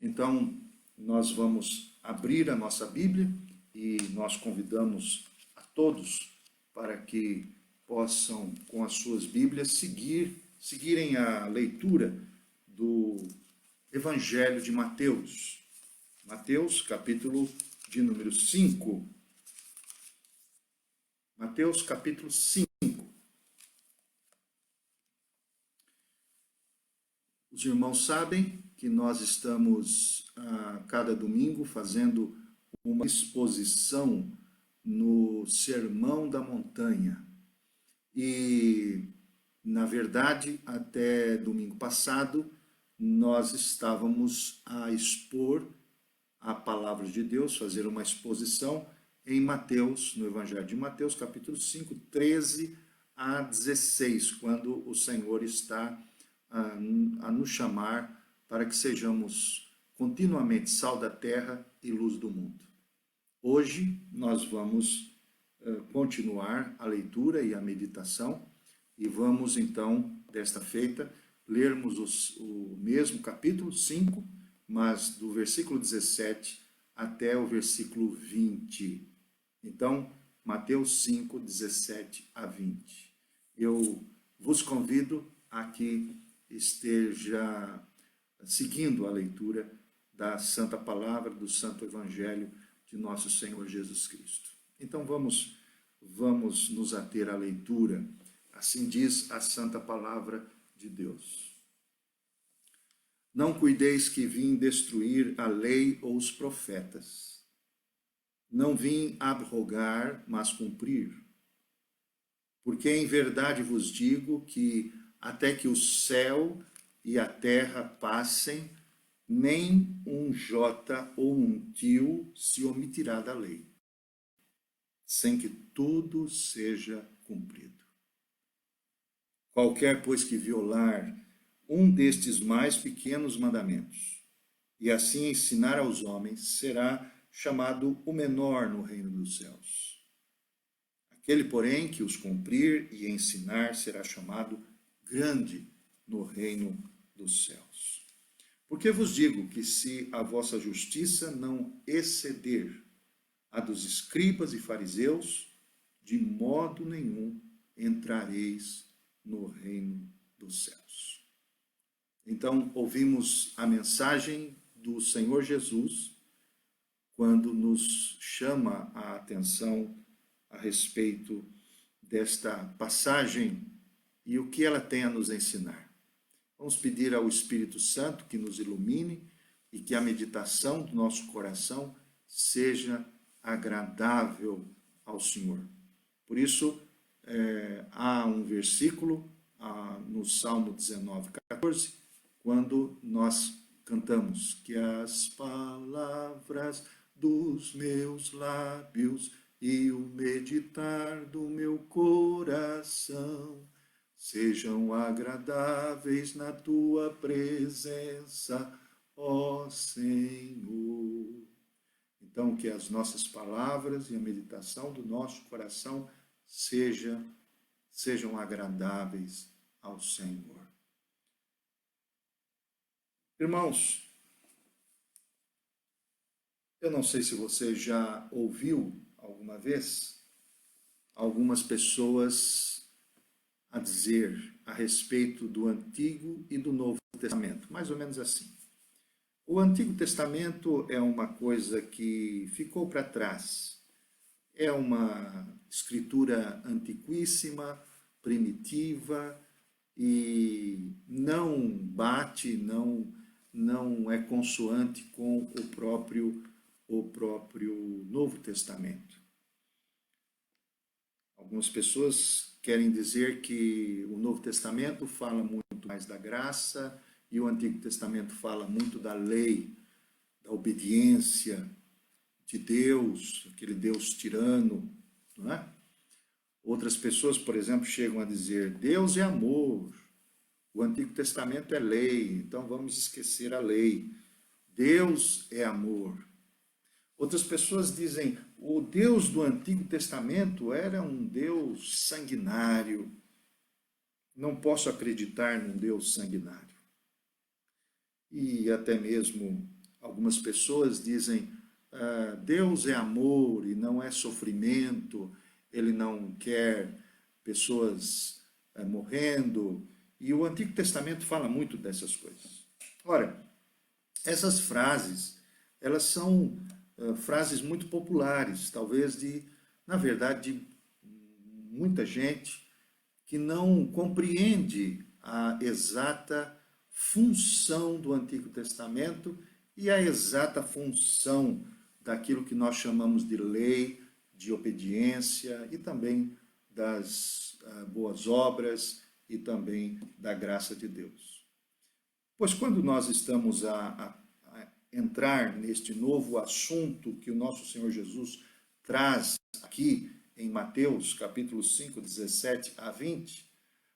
Então, nós vamos abrir a nossa Bíblia e nós convidamos a todos para que possam, com as suas Bíblias, seguirem a leitura do Evangelho de Mateus. Mateus, capítulo de número 5. Mateus, capítulo 5. Os irmãos sabem que nós estamos a cada domingo fazendo uma exposição no Sermão da Montanha. E, na verdade, até domingo passado, nós estávamos a expor a palavra de Deus, fazer uma exposição em Mateus, no Evangelho de Mateus, capítulo 5, 13 a 16, quando o Senhor está a nos chamar para que sejamos continuamente sal da terra e luz do mundo. Hoje nós vamos continuar a leitura e a meditação e vamos então, desta feita, lermos o mesmo capítulo 5, mas do versículo 17 até o versículo 20. Então, Mateus 5, 17 a 20. Eu vos convido a que esteja seguindo a leitura da Santa Palavra, do Santo Evangelho de nosso Senhor Jesus Cristo. Então vamos nos ater à leitura. Assim diz a Santa Palavra de Deus. Não cuideis que vim destruir a lei ou os profetas. Não vim abrogar, mas cumprir. Porque em verdade vos digo que até que o céu e a terra passem, nem um jota ou um tio se omitirá da lei, sem que tudo seja cumprido. Qualquer, pois, que violar um destes mais pequenos mandamentos, e assim ensinar aos homens, será chamado o menor no reino dos céus. Aquele, porém, que os cumprir e ensinar, será chamado grande no reino dos céus. Porque vos digo que se a vossa justiça não exceder a dos escribas e fariseus, de modo nenhum entrareis no reino dos céus. Então, ouvimos a mensagem do Senhor Jesus, quando nos chama a atenção a respeito desta passagem e o que ela tem a nos ensinar. Vamos pedir ao Espírito Santo que nos ilumine e que a meditação do nosso coração seja agradável ao Senhor. Por isso, há um versículo no Salmo 19, 14, quando nós cantamos que as palavras dos meus lábios e o meditar do meu coração sejam agradáveis na tua presença, ó Senhor. Então, que as nossas palavras e a meditação do nosso coração sejam agradáveis ao Senhor. Irmãos, eu não sei se você já ouviu alguma vez algumas pessoas a dizer a respeito do Antigo e do Novo Testamento, mais ou menos assim. O Antigo Testamento é uma coisa que ficou para trás. É uma escritura antiquíssima, primitiva e não bate, não é consoante com o próprio Novo Testamento. Algumas pessoas querem dizer que o Novo Testamento fala muito mais da graça e o Antigo Testamento fala muito da lei, da obediência de Deus, aquele Deus tirano, não é? Outras pessoas, por exemplo, chegam a dizer, Deus é amor, o Antigo Testamento é lei, então vamos esquecer a lei. Deus é amor. Outras pessoas dizem, o Deus do Antigo Testamento era um Deus sanguinário. Não posso acreditar num Deus sanguinário. E até mesmo algumas pessoas dizem, Deus é amor e não é sofrimento, ele não quer pessoas morrendo, e o Antigo Testamento fala muito dessas coisas. Ora, essas frases, elas são frases muito populares, talvez na verdade, de muita gente que não compreende a exata função do Antigo Testamento e a exata função daquilo que nós chamamos de lei, de obediência e também das boas obras e também da graça de Deus. Pois quando nós estamos a entrar neste novo assunto que o nosso Senhor Jesus traz aqui em Mateus, capítulo 5, 17 a 20,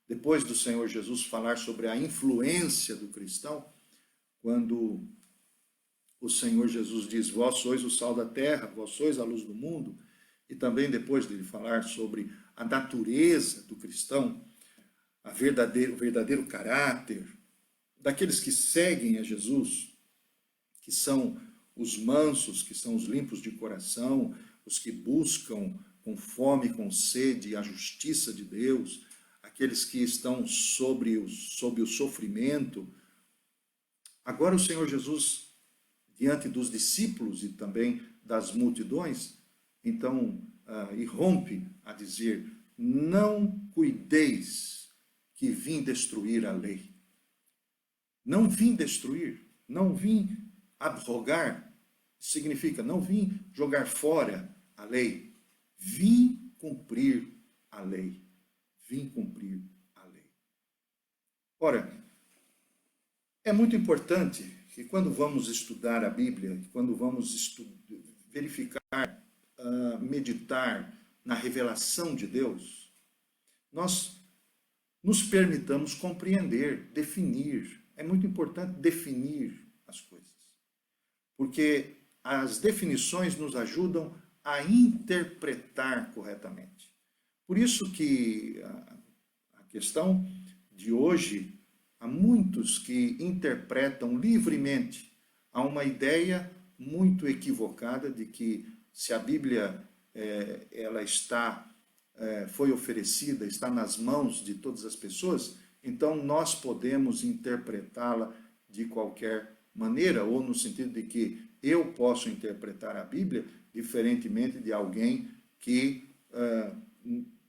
depois do Senhor Jesus falar sobre a influência do cristão, quando o Senhor Jesus diz, vós sois o sal da terra, vós sois a luz do mundo, e também depois de falar sobre a natureza do cristão, o verdadeiro caráter daqueles que seguem a Jesus, que são os mansos, que são os limpos de coração, os que buscam com fome e com sede a justiça de Deus, aqueles que estão sob o sofrimento. Agora o Senhor Jesus, diante dos discípulos e também das multidões, então irrompe a dizer, não cuideis que vim destruir a lei. Não vim destruir, não vim abrogar, significa não vim jogar fora a lei, vim cumprir a lei. Vim cumprir a lei. Ora, é muito importante que quando vamos estudar a Bíblia, quando vamos verificar, meditar na revelação de Deus, nós nos permitamos compreender, definir. É muito importante definir as coisas, porque as definições nos ajudam a interpretar corretamente. Por isso que a questão de hoje, há muitos que interpretam livremente, há uma ideia muito equivocada de que se a Bíblia ela foi oferecida, está nas mãos de todas as pessoas, então nós podemos interpretá-la de qualquer maneira, ou no sentido de que eu posso interpretar a Bíblia diferentemente de alguém que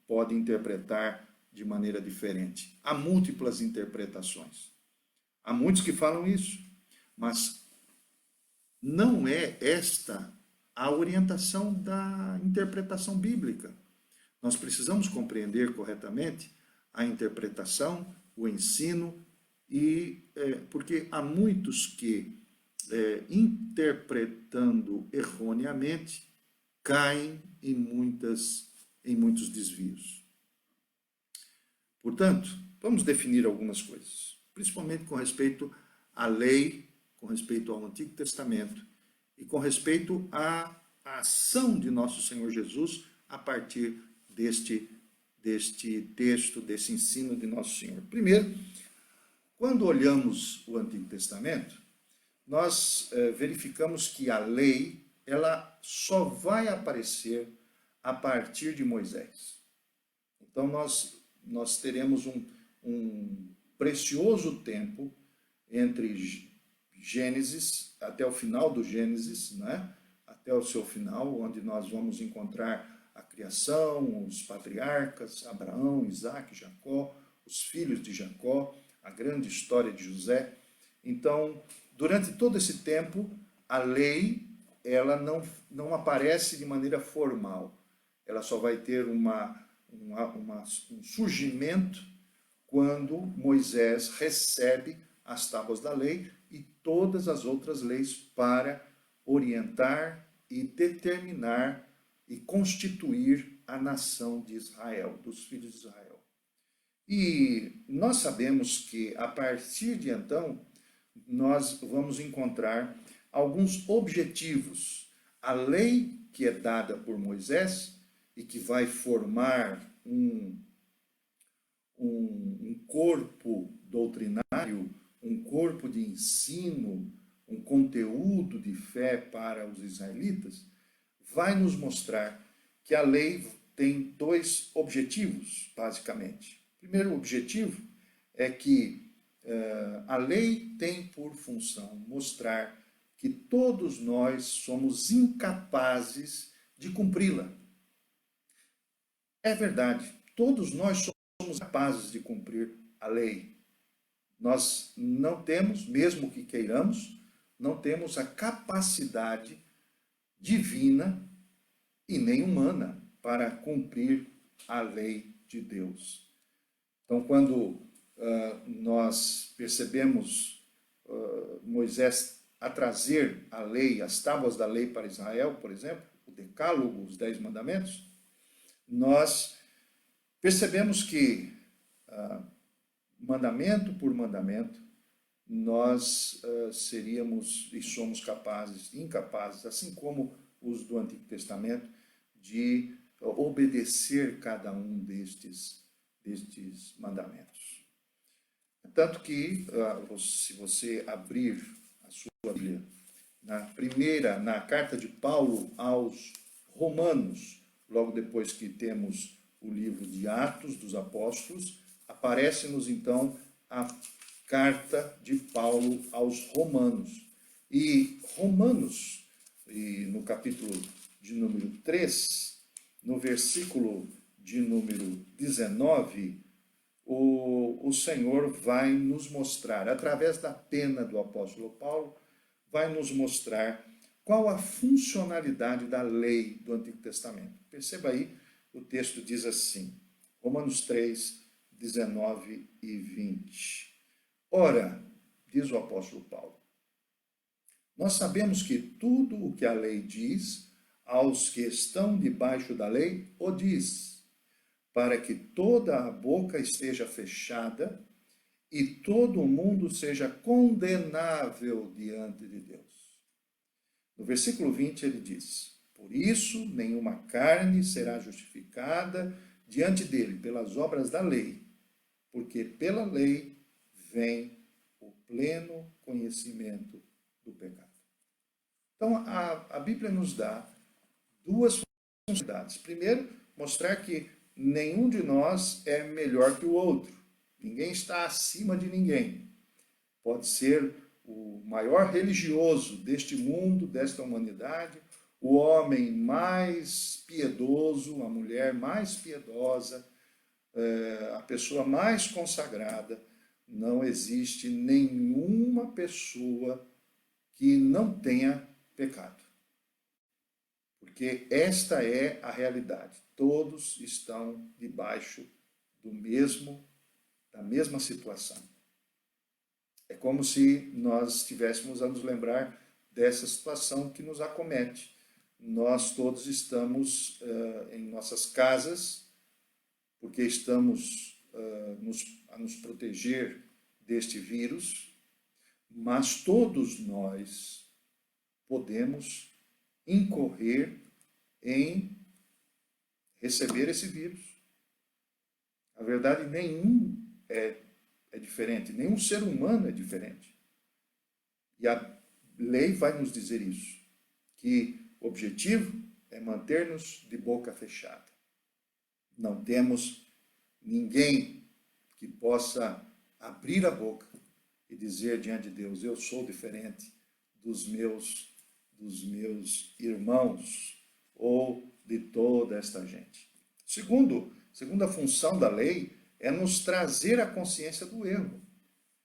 pode interpretar de maneira diferente. Há múltiplas interpretações. Há muitos que falam isso, mas não é esta a orientação da interpretação bíblica. Nós precisamos compreender corretamente a interpretação, o ensino, porque há muitos que, interpretando erroneamente, caem em muitos desvios. Portanto, vamos definir algumas coisas, principalmente com respeito à lei, com respeito ao Antigo Testamento e com respeito à ação de nosso Senhor Jesus a partir deste texto, desse ensino de nosso Senhor. Primeiro, quando olhamos o Antigo Testamento, nós verificamos que a lei ela só vai aparecer a partir de Moisés. Então, nós teremos um precioso tempo entre Gênesis, até o final do Gênesis, né? Até o seu final, onde nós vamos encontrar a criação, os patriarcas, Abraão, Isaac, Jacó, os filhos de Jacó, a grande história de José. Então, durante todo esse tempo, a lei ela não aparece de maneira formal. Ela só vai ter um surgimento quando Moisés recebe as tábuas da lei e todas as outras leis para orientar e determinar e constituir a nação de Israel, dos filhos de Israel. E nós sabemos que, a partir de então, nós vamos encontrar alguns objetivos. A lei que é dada por Moisés e que vai formar um corpo doutrinário, um corpo de ensino, um conteúdo de fé para os israelitas, vai nos mostrar que a lei tem dois objetivos, basicamente. O primeiro objetivo é que a lei tem por função mostrar que todos nós somos incapazes de cumpri-la. É verdade, todos nós somos capazes de cumprir a lei. Nós não temos, mesmo que queiramos, não temos a capacidade divina e nem humana para cumprir a lei de Deus. Então, quando nós percebemos Moisés a trazer a lei, as tábuas da lei para Israel, por exemplo, o decálogo, os 10 mandamentos, nós percebemos que, mandamento por mandamento, nós seríamos e somos incapazes, assim como os do Antigo Testamento, de obedecer cada um destes mandamentos. Tanto que, se você abrir a sua Bíblia, na carta de Paulo aos Romanos, logo depois que temos o livro de Atos dos Apóstolos, aparece-nos então a carta de Paulo aos Romanos. E Romanos, no capítulo de número 3, no versículo de número 19, o Senhor vai nos mostrar, através da pena do apóstolo Paulo, vai nos mostrar qual a funcionalidade da lei do Antigo Testamento. Perceba aí, o texto diz assim, Romanos 3, 19 e 20. Ora, diz o apóstolo Paulo, nós sabemos que tudo o que a lei diz, aos que estão debaixo da lei, o diz, para que toda a boca esteja fechada e todo o mundo seja condenável diante de Deus. No versículo 20 ele diz, por isso nenhuma carne será justificada diante dele pelas obras da lei, porque pela lei vem o pleno conhecimento do pecado. Então, a Bíblia nos dá duas funcionalidades. Primeiro, mostrar que nenhum de nós é melhor que o outro. Ninguém está acima de ninguém. Pode ser o maior religioso deste mundo, desta humanidade, o homem mais piedoso, a mulher mais piedosa, a pessoa mais consagrada. Não existe nenhuma pessoa que não tenha pecado. Porque esta é a realidade. Todos estão debaixo da mesma situação. É como se nós estivéssemos a nos lembrar dessa situação que nos acomete. Nós todos estamos em nossas casas, porque estamos a nos proteger deste vírus, mas todos nós podemos incorrer em receber esse vírus. Na verdade, nenhum é diferente, nenhum ser humano é diferente. E a lei vai nos dizer isso, que o objetivo é manter-nos de boca fechada. Não temos ninguém que possa abrir a boca e dizer diante de Deus, eu sou diferente dos meus irmãos ou de toda esta gente. Segunda função da lei é nos trazer a consciência do erro,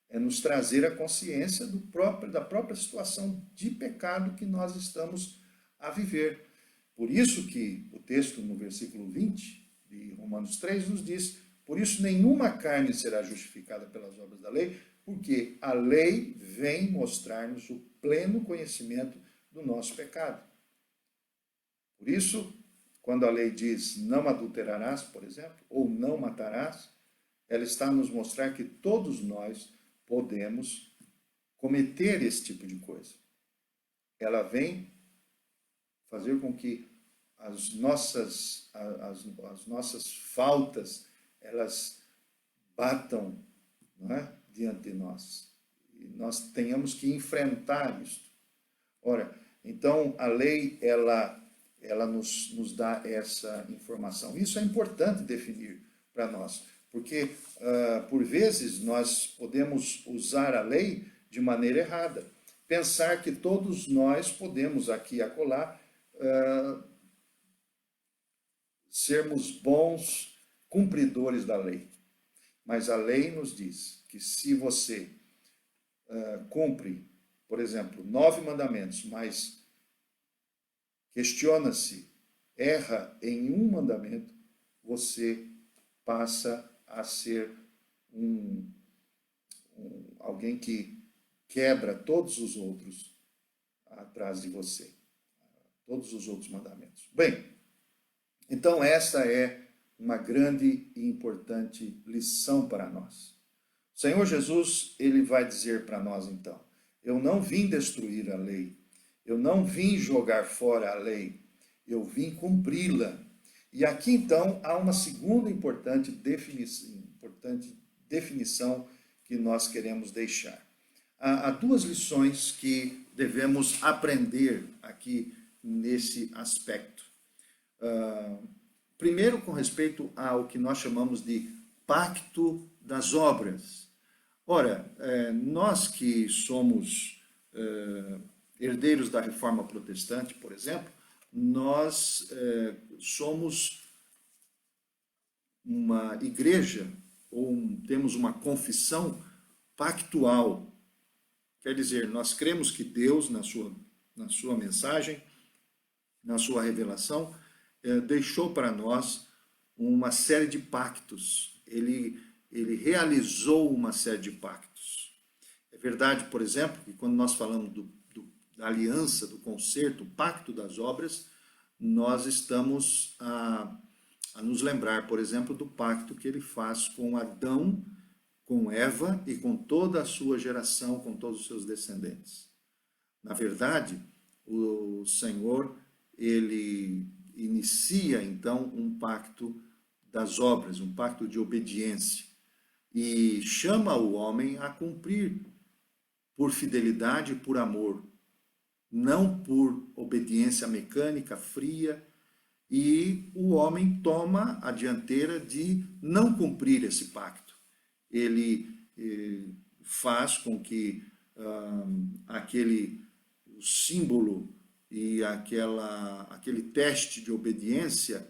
é nos trazer a consciência da própria situação de pecado que nós estamos a viver. Por isso que o texto no versículo 20 de Romanos 3 nos diz, por isso nenhuma carne será justificada pelas obras da lei, porque a lei vem mostrar-nos o pleno conhecimento do nosso pecado. Por isso, quando a lei diz não adulterarás, por exemplo, ou não matarás, ela está a nos mostrar que todos nós podemos cometer esse tipo de coisa. Ela vem fazer com que as nossas faltas, elas batam, não é, diante de nós. nós tenhamos que enfrentar isso. Ora, então a lei, ela nos dá essa informação. Isso é importante definir para nós, porque por vezes nós podemos usar a lei de maneira errada. Pensar que todos nós podemos aqui e acolá sermos bons cumpridores da lei. Mas a lei nos diz que se você cumpre, por exemplo, 9 mandamentos, mas questiona-se, erra em um mandamento, você passa a ser alguém que quebra todos os outros atrás de você, todos os outros mandamentos. Bem, então essa é uma grande e importante lição para nós. O Senhor Jesus, ele vai dizer para nós então, eu não vim destruir a lei, eu não vim jogar fora a lei, eu vim cumpri-la. E aqui então há uma segunda importante definição que nós queremos deixar. Há 2 lições que devemos aprender aqui nesse aspecto. Primeiro, com respeito ao que nós chamamos de pacto das obras. Ora, nós que somos herdeiros da Reforma Protestante, por exemplo, nós somos uma igreja, ou temos uma confissão pactual. Quer dizer, nós cremos que Deus, na sua mensagem, na sua revelação, deixou para nós uma série de pactos. Ele realizou uma série de pactos. É verdade, por exemplo, que quando nós falamos da aliança, do concerto, o pacto das obras, nós estamos a nos lembrar, por exemplo, do pacto que ele faz com Adão, com Eva e com toda a sua geração, com todos os seus descendentes. Na verdade, o Senhor, ele inicia então um pacto das obras, um pacto de obediência, e chama o homem a cumprir por fidelidade e por amor, não por obediência mecânica, fria, e o homem toma a dianteira de não cumprir esse pacto. Ele faz com que aquele símbolo e aquele teste de obediência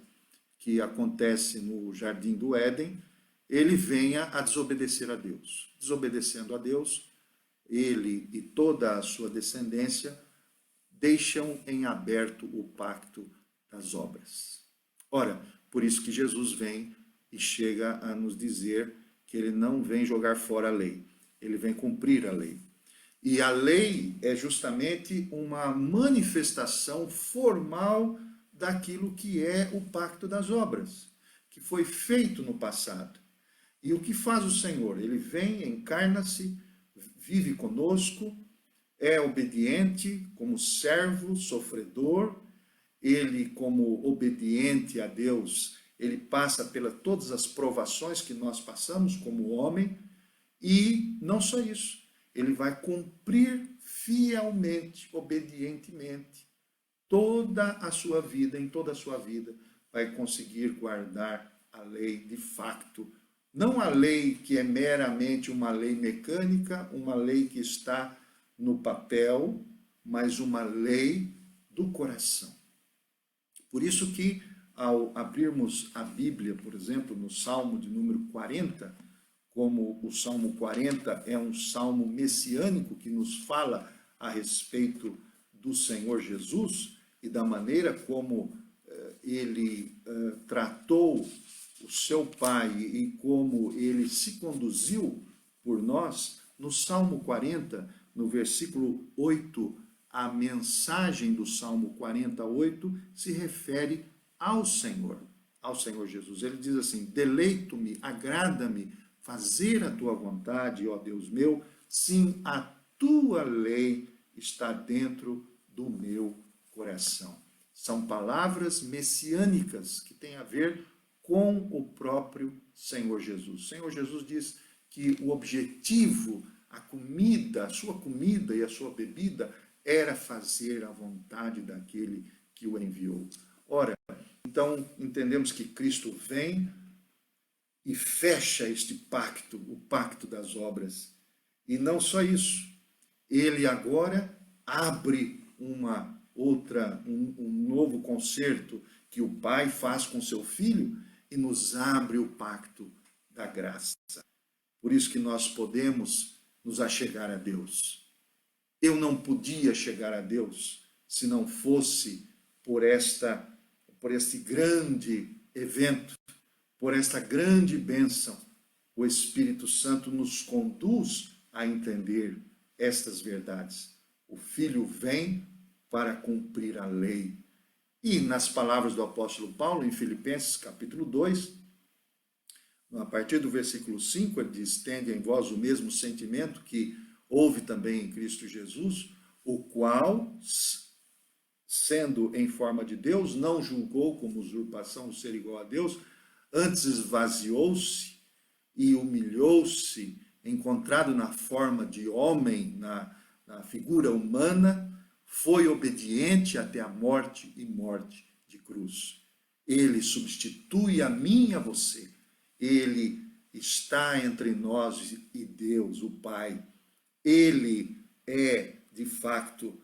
que acontece no Jardim do Éden, ele venha a desobedecer a Deus. Desobedecendo a Deus, ele e toda a sua descendência deixam em aberto o pacto das obras. Ora, por isso que Jesus vem e chega a nos dizer que ele não vem jogar fora a lei, ele vem cumprir a lei. E a lei é justamente uma manifestação formal daquilo que é o pacto das obras, que foi feito no passado. E o que faz o Senhor? Ele vem, encarna-se, vive conosco, é obediente como servo, sofredor. Ele, como obediente a Deus, ele passa pelas todas as provações que nós passamos como homem. E não só isso, ele vai cumprir fielmente, obedientemente, toda a sua vida, em toda a sua vida, vai conseguir guardar a lei de facto. Não a lei que é meramente uma lei mecânica, uma lei que está no papel, mas uma lei do coração. Por isso que, ao abrirmos a Bíblia, por exemplo, no Salmo de número 40, como o Salmo 40 é um salmo messiânico que nos fala a respeito do Senhor Jesus e da maneira como ele tratou o seu Pai e como ele se conduziu por nós, no Salmo 40, no versículo 8, a mensagem do Salmo 48 se refere ao Senhor Jesus. Ele diz assim: deleito-me, agrada-me fazer a tua vontade, ó Deus meu, sim, a tua lei está dentro do meu coração. São palavras messiânicas que têm a ver com o próprio Senhor Jesus. O Senhor Jesus diz que o objetivo a comida, a sua comida e a sua bebida era fazer a vontade daquele que o enviou. Ora, então entendemos que Cristo vem e fecha este pacto, o pacto das obras. E não só isso, ele agora abre um novo concerto que o Pai faz com seu Filho e nos abre o pacto da graça. Por isso que nós podemos nos achegar a Deus. Eu não podia chegar a Deus se não fosse por este grande evento, por esta grande bênção. O Espírito Santo nos conduz a entender estas verdades. O Filho vem para cumprir a lei. E nas palavras do apóstolo Paulo, em Filipenses capítulo 2, a partir do versículo 5, ele diz: tende em vós o mesmo sentimento que houve também em Cristo Jesus, o qual, sendo em forma de Deus, não julgou como usurpação o ser igual a Deus, antes esvaziou-se e humilhou-se, encontrado na forma de homem, na figura humana, foi obediente até a morte e morte de cruz. Ele substitui a mim e a você. Ele está entre nós e Deus, o Pai. Ele é, de fato,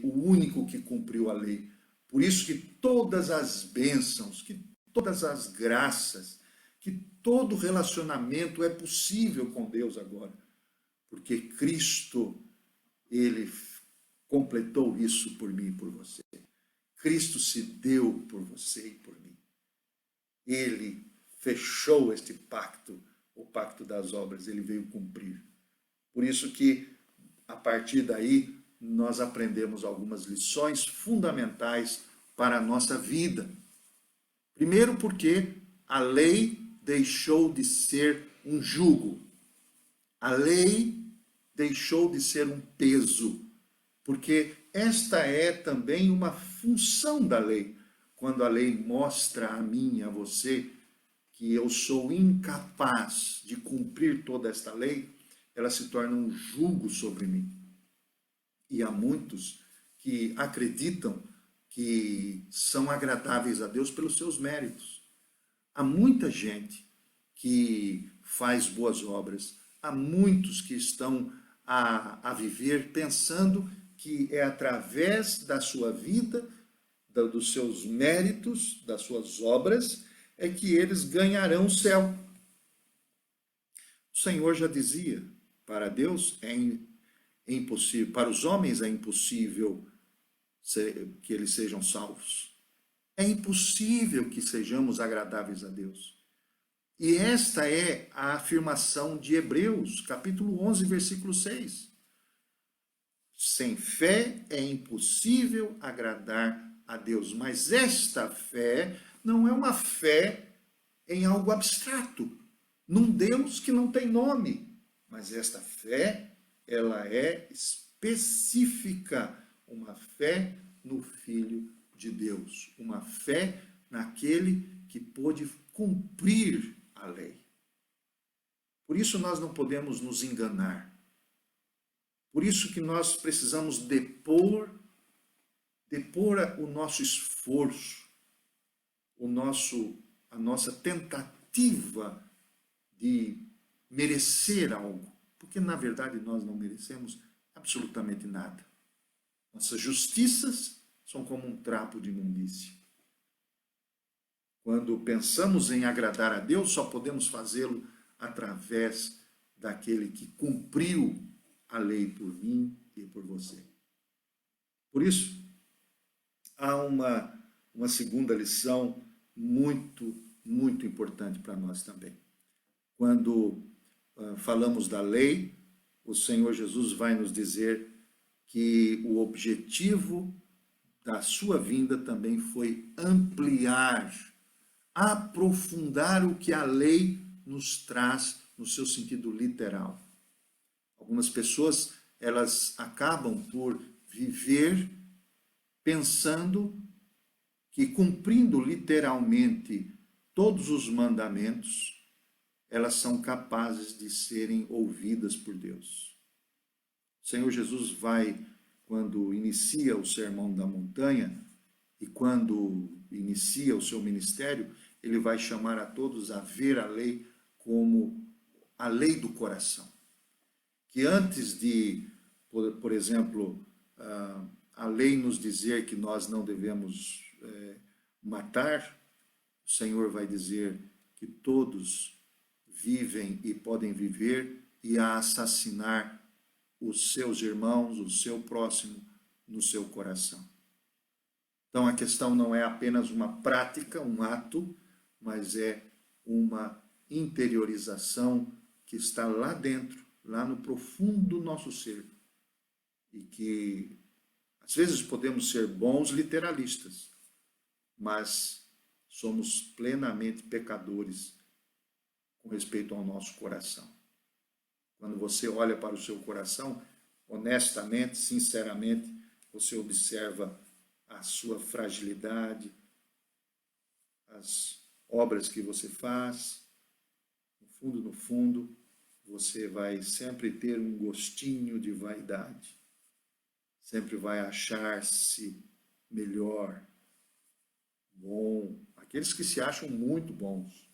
o único que cumpriu a lei. Por isso que todas as bênçãos, que todas as graças, que todo relacionamento é possível com Deus agora. Porque Cristo, ele completou isso por mim e por você. Cristo se deu por você e por mim. Ele fechou este pacto, o pacto das obras, ele veio cumprir. Por isso que, a partir daí, nós aprendemos algumas lições fundamentais para a nossa vida. Primeiro porque a lei deixou de ser um jugo. A lei deixou de ser um peso, porque esta é também uma função da lei. Quando a lei mostra a mim e a você que eu sou incapaz de cumprir toda esta lei, ela se torna um jugo sobre mim. E há muitos que acreditam que são agradáveis a Deus pelos seus méritos. Há muita gente que faz boas obras, há muitos que estão a viver pensando que é através da sua vida, dos seus méritos, das suas obras, é que eles ganharão o céu. O Senhor já dizia, para Deus é impossível, para os homens é impossível que eles sejam salvos. É impossível que sejamos agradáveis a Deus. E esta é a afirmação de Hebreus, capítulo 11, versículo 6. Sem fé é impossível agradar a Deus. Mas esta fé não é uma fé em algo abstrato, num Deus que não tem nome. Mas esta fé, ela é específica, uma fé no Filho de Deus, uma fé naquele que pôde cumprir a lei. Por isso nós não podemos nos enganar. Por isso que nós precisamos depor o nosso esforço, a nossa tentativa de merecer algo. Porque, na verdade, nós não merecemos absolutamente nada. Nossas justiças são como um trapo de imundícia. Quando pensamos em agradar a Deus, só podemos fazê-lo através daquele que cumpriu a lei por mim e por você. Por isso, há uma segunda lição muito, muito importante para nós também. Quando falamos da lei, o Senhor Jesus vai nos dizer que o objetivo da sua vinda também foi ampliar, aprofundar o que a lei nos traz no seu sentido literal. Algumas pessoas, elas acabam por viver pensando que cumprindo literalmente todos os mandamentos, elas são capazes de serem ouvidas por Deus. O Senhor Jesus vai, quando inicia o Sermão da Montanha, e quando inicia o seu ministério, ele vai chamar a todos a ver a lei como a lei do coração. Que antes de, por exemplo, a lei nos dizer que nós não devemos matar, o Senhor vai dizer que todos vivem e podem viver e a assassinar os seus irmãos, o seu próximo, no seu coração. Então a questão não é apenas uma prática, um ato, mas é uma interiorização que está lá dentro, lá no profundo do nosso ser. E que às vezes podemos ser bons literalistas, mas somos plenamente pecadores com respeito ao nosso coração. Quando você olha para o seu coração, honestamente, sinceramente, você observa a sua fragilidade, as obras que você faz. No fundo, você vai sempre ter um gostinho de vaidade. Sempre vai achar-se melhor, bom. Aqueles que se acham muito bons,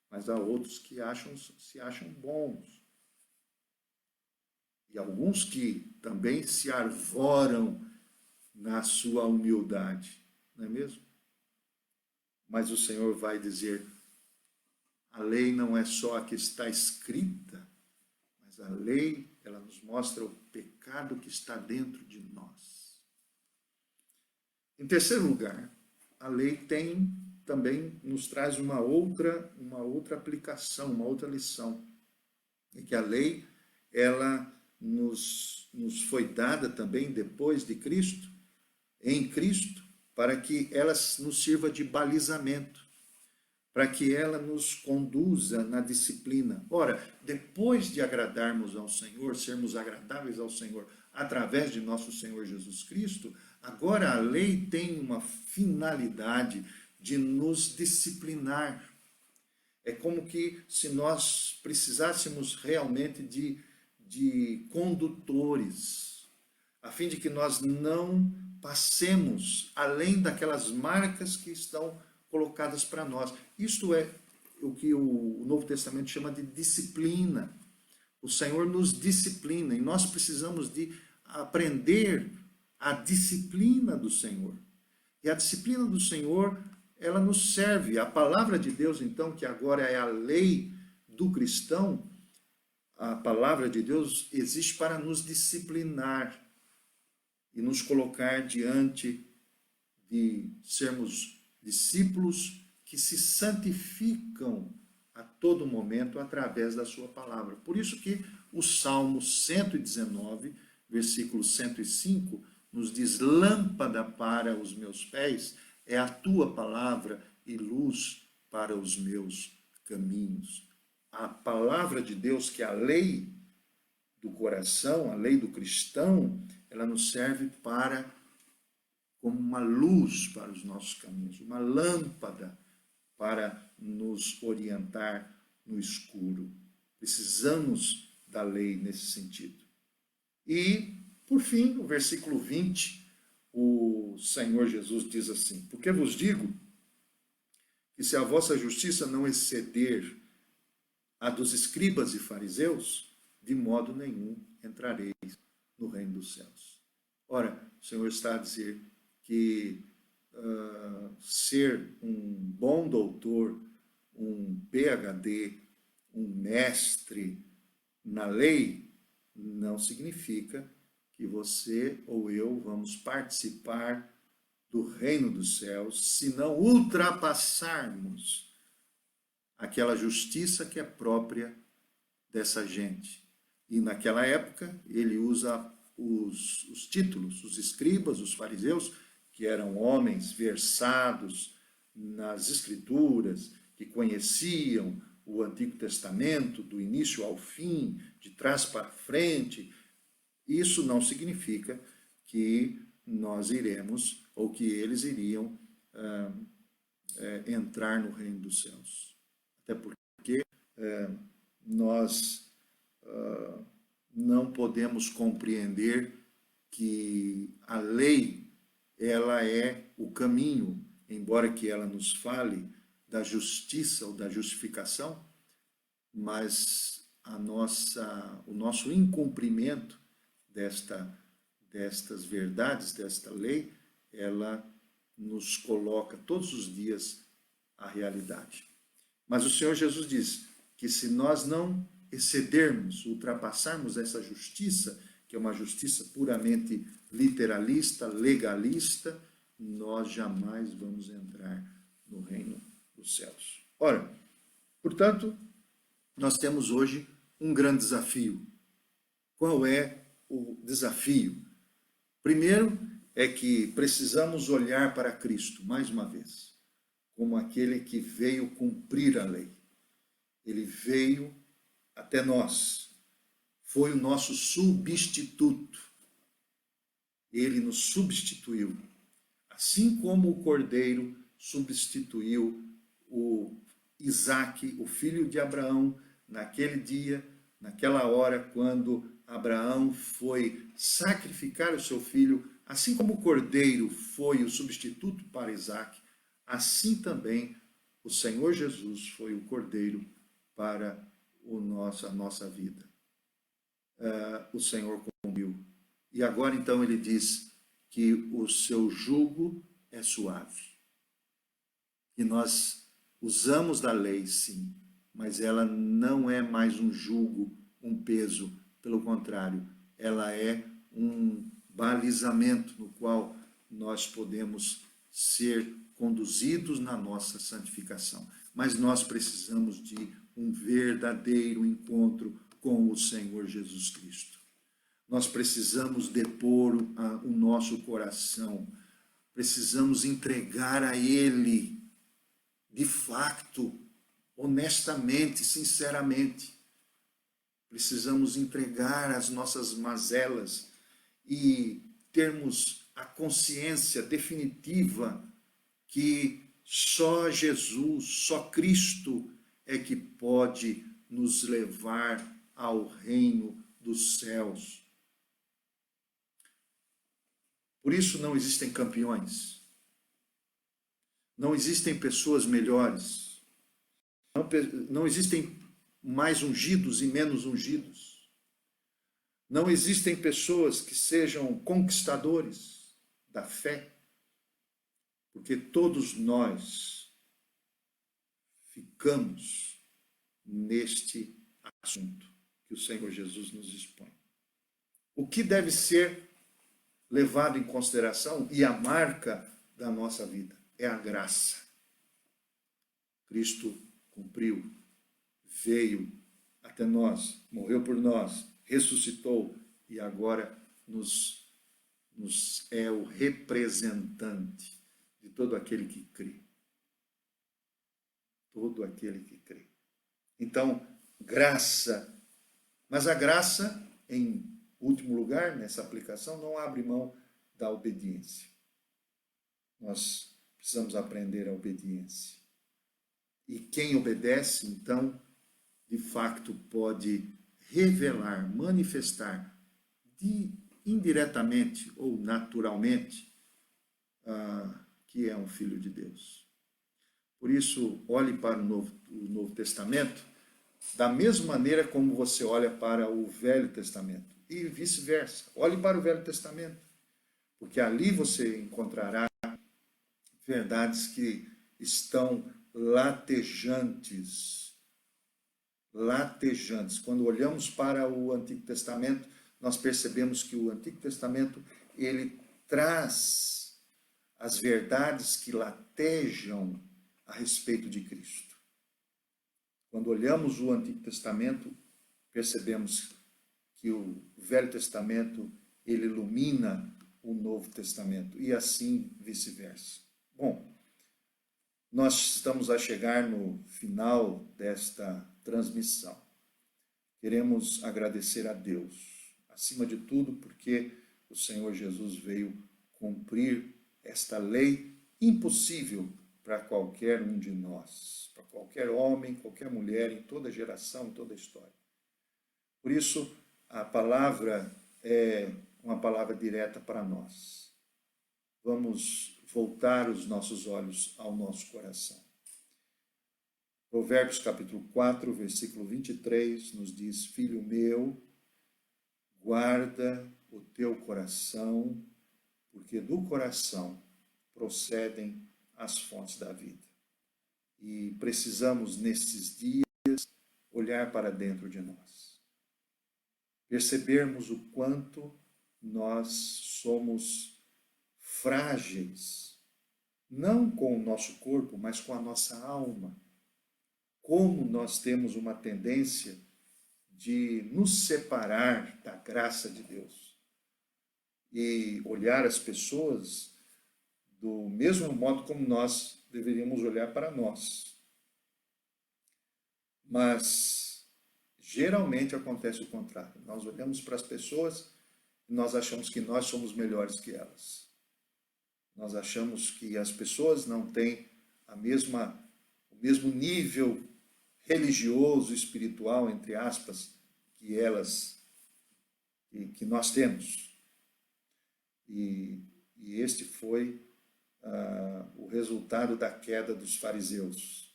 mas há outros que se acham bons. E alguns que também se arvoram na sua humildade, não é mesmo? Mas o Senhor vai dizer, a lei não é só a que está escrita, mas a lei, ela nos mostra o pecado que está dentro de nós. Em terceiro lugar, a lei também nos traz uma outra aplicação, uma outra lição. É que a lei, ela nos foi dada também depois de Cristo, em Cristo, para que ela nos sirva de balizamento, para que ela nos conduza na disciplina. Ora, depois de agradarmos ao Senhor, sermos agradáveis ao Senhor, através de nosso Senhor Jesus Cristo, agora a lei tem uma finalidade de nos disciplinar. É como que se nós precisássemos realmente de condutores, a fim de que nós não passemos além daquelas marcas que estão colocadas para nós. Isto é o que o Novo Testamento chama de disciplina. O Senhor nos disciplina e nós precisamos de aprender a disciplina do Senhor. E a disciplina do Senhor, ela nos serve. A palavra de Deus, então, que agora é a lei do cristão, a palavra de Deus existe para nos disciplinar e nos colocar diante de sermos discípulos que se santificam a todo momento através da sua palavra. Por isso que o Salmo 119, versículo 105, nos diz, lâmpada para os meus pés é a tua palavra e luz para os meus caminhos. A palavra de Deus, que é a lei do coração, a lei do cristão, ela nos serve como uma luz para os nossos caminhos, uma lâmpada para nos orientar no escuro. Precisamos da lei nesse sentido. E, por fim, no versículo 20, o Senhor Jesus diz assim, porque vos digo que se a vossa justiça não exceder a dos escribas e fariseus, de modo nenhum entrareis no reino dos céus. Ora, o Senhor está a dizer que ser um bom doutor, um PhD, um mestre na lei, não significa que você ou eu vamos participar do reino dos céus se não ultrapassarmos aquela justiça que é própria dessa gente. E naquela época ele usa os títulos, os escribas, os fariseus, que eram homens versados nas Escrituras, que conheciam o Antigo Testamento do início ao fim, de trás para frente. Isso não significa que nós iremos, ou que eles iriam entrar no reino dos céus. Até porque nós não podemos compreender que a lei, ela é o caminho, embora que ela nos fale da justiça ou da justificação, mas o nosso incumprimento destas verdades, desta lei, ela nos coloca todos os dias à realidade. Mas o Senhor Jesus diz que se nós não excedermos, ultrapassarmos essa justiça, que é uma justiça puramente literalista, legalista, nós jamais vamos entrar no reino dos céus. Ora, portanto, nós temos hoje um grande desafio. Qual é o desafio? Primeiro é que precisamos olhar para Cristo, mais uma vez, como aquele que veio cumprir a lei. Ele veio até nós, foi o nosso substituto. Ele nos substituiu, assim como o Cordeiro substituiu o Isaque, o filho de Abraão, naquele dia, naquela hora, quando Abraão foi sacrificar o seu filho, assim como o Cordeiro foi o substituto para Isaque, assim também o Senhor Jesus foi o Cordeiro para a nossa vida. O Senhor cumpriu. E agora então ele diz que o seu jugo é suave. E nós usamos da lei, sim, mas ela não é mais um jugo, um peso. Pelo contrário, ela é um balizamento no qual nós podemos ser conduzidos na nossa santificação. Mas nós precisamos de um verdadeiro encontro com o Senhor Jesus Cristo. Nós precisamos depor o nosso coração, precisamos entregar a Ele, de fato, honestamente, sinceramente. Precisamos entregar as nossas mazelas e termos a consciência definitiva que só Jesus, só Cristo é que pode nos levar ao reino dos céus. Por isso não existem campeões, não existem pessoas melhores, não existem mais ungidos e menos ungidos, não existem pessoas que sejam conquistadores da fé, porque todos nós ficamos neste assunto que o Senhor Jesus nos expõe. O que deve ser levado em consideração e a marca da nossa vida é a graça. Cristo cumpriu, veio até nós, morreu por nós, ressuscitou e agora nos é o representante de todo aquele que crê. Todo aquele que crê. Então, graça. Mas a graça, em último lugar, nessa aplicação, não abre mão da obediência. Nós precisamos aprender a obediência. E quem obedece, então, de facto, pode revelar, manifestar, indiretamente ou naturalmente, que é um filho de Deus. Por isso, olhe para o Novo Testamento da mesma maneira como você olha para o Velho Testamento. E vice-versa. Olhe para o Velho Testamento, porque ali você encontrará verdades que estão latejantes. Latejantes. Quando olhamos para o Antigo Testamento, nós percebemos que o Antigo Testamento, ele traz as verdades que latejam a respeito de Cristo. Quando olhamos o Antigo Testamento, percebemos que o Velho Testamento, ele ilumina o Novo Testamento, e assim vice-versa. Bom, nós estamos a chegar no final desta transmissão. Queremos agradecer a Deus, acima de tudo, porque o Senhor Jesus veio cumprir esta lei impossível para qualquer um de nós, para qualquer homem, qualquer mulher, em toda geração, em toda história. Por isso, a palavra é uma palavra direta para nós. Vamos voltar os nossos olhos ao nosso coração. Provérbios capítulo 4, versículo 23, nos diz: Filho meu, guarda o teu coração, porque do coração procedem as fontes da vida. E precisamos, nesses dias, olhar para dentro de nós. Percebermos o quanto nós somos frágeis, não com o nosso corpo, mas com a nossa alma. Como nós temos uma tendência de nos separar da graça de Deus e olhar as pessoas do mesmo modo como nós deveríamos olhar para nós. Mas geralmente acontece o contrário. Nós olhamos para as pessoas e nós achamos que nós somos melhores que elas. Nós achamos que as pessoas não têm o mesmo nível religioso, espiritual, entre aspas, que nós temos. E este foi o resultado da queda dos fariseus.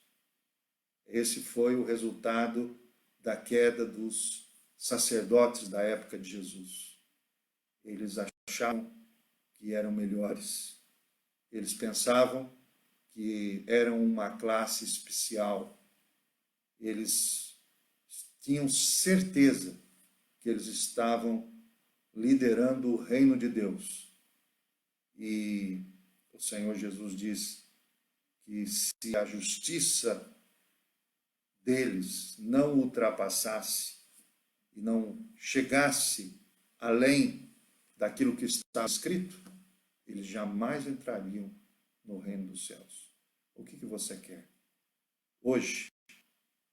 Esse foi o resultado da queda dos sacerdotes da época de Jesus. Eles achavam que eram melhores. Eles pensavam que eram uma classe especial. Eles tinham certeza que eles estavam liderando o reino de Deus. E o Senhor Jesus diz que se a justiça deles não ultrapassasse e não chegasse além daquilo que está escrito, eles jamais entrariam no reino dos céus. O que você quer? Hoje,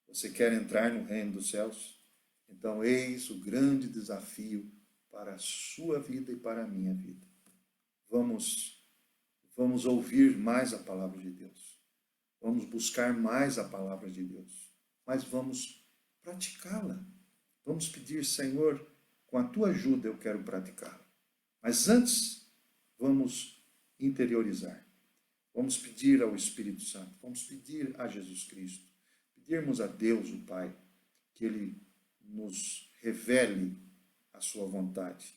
você quer entrar no reino dos céus? Então, eis o grande desafio para a sua vida e para a minha vida. Vamos ouvir mais a palavra de Deus. Vamos buscar mais a palavra de Deus. Mas vamos praticá-la. Vamos pedir, Senhor, com a tua ajuda eu quero praticá-la. Mas antes, vamos interiorizar. Vamos pedir ao Espírito Santo. Vamos pedir a Jesus Cristo. Pedirmos a Deus, o Pai, que Ele nos revele a sua vontade.